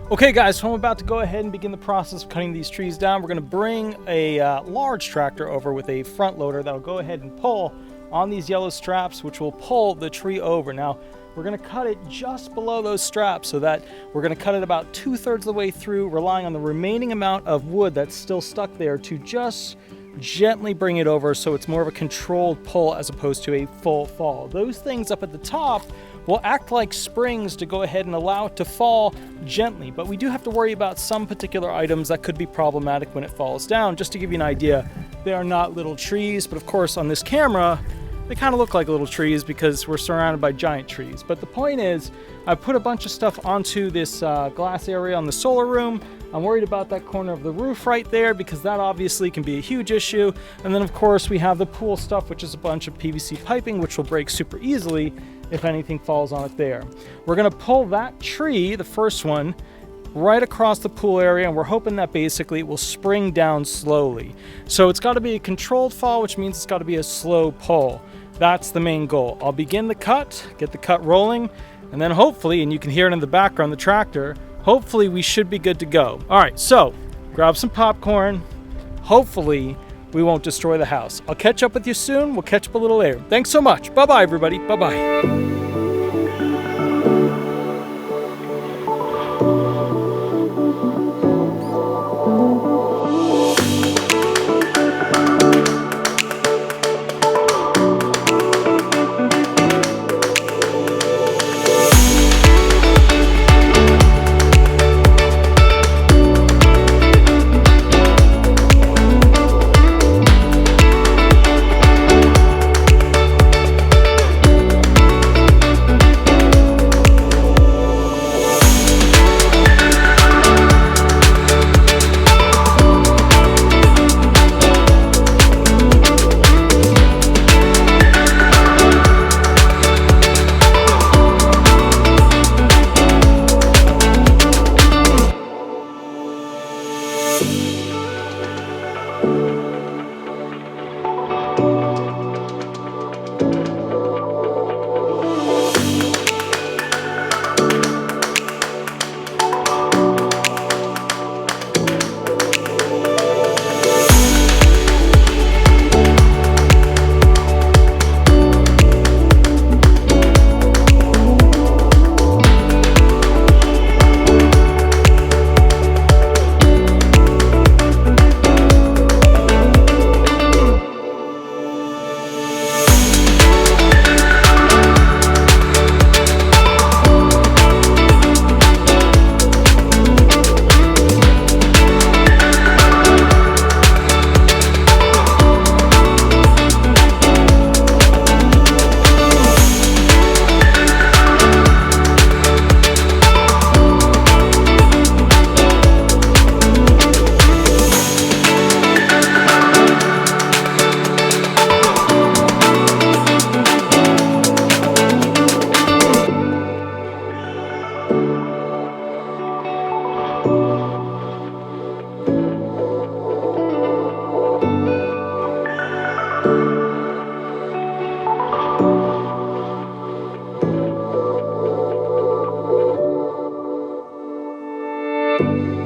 Okay guys, so I'm about to go ahead and begin the process of cutting these trees down. We're going to bring a large tractor over with a front loader that'll go ahead and pull on these yellow straps, which will pull the tree over. Now, we're going to cut it just below those straps so that we're going to cut it about 2/3 of the way through, relying on the remaining amount of wood that's still stuck there to just gently bring it over so it's more of a controlled pull as opposed to a full fall. Those things up at the top will act like springs to go ahead and allow it to fall gently, but we do have to worry about some particular items that could be problematic when it falls down. Just to give you an idea, they are not little trees, but of course on this camera they kind of look like little trees because we're surrounded by giant trees. But the point is, I put a bunch of stuff onto this glass area on the solar room. I'm worried about that corner of the roof right there because that obviously can be a huge issue. And then of course we have the pool stuff, which is a bunch of PVC piping, which will break super easily if anything falls on it there. We're gonna pull that tree, the first one, right across the pool area, and we're hoping that basically it will spring down slowly. So it's gotta be a controlled fall, which means it's gotta be a slow pull. That's the main goal. I'll begin the cut, get the cut rolling, and then hopefully, and you can hear it in the background, the tractor, hopefully we should be good to go. All right, so grab some popcorn. Hopefully we won't destroy the house. I'll catch up with you soon. We'll catch up a little later. Thanks so much. Bye-bye, everybody. Bye-bye. you.